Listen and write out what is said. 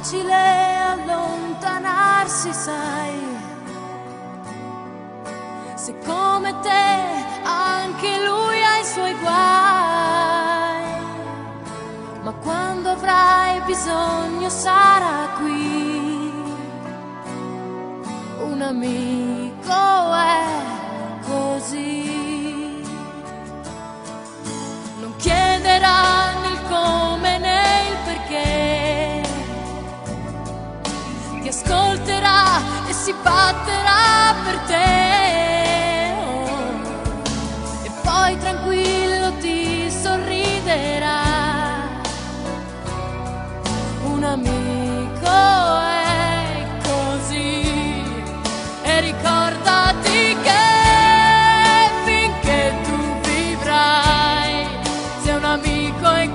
facile allontanarsi, sai, se come te anche lui ha i suoi guai, ma quando avrai bisogno sarà qui, un amico è così, non chiederà né il come né il perché, ti ascolterà e si batterà per te, e poi tranquillo ti sorriderà, un amico è così. E ricordati che finché tu vivrai, sei un amico e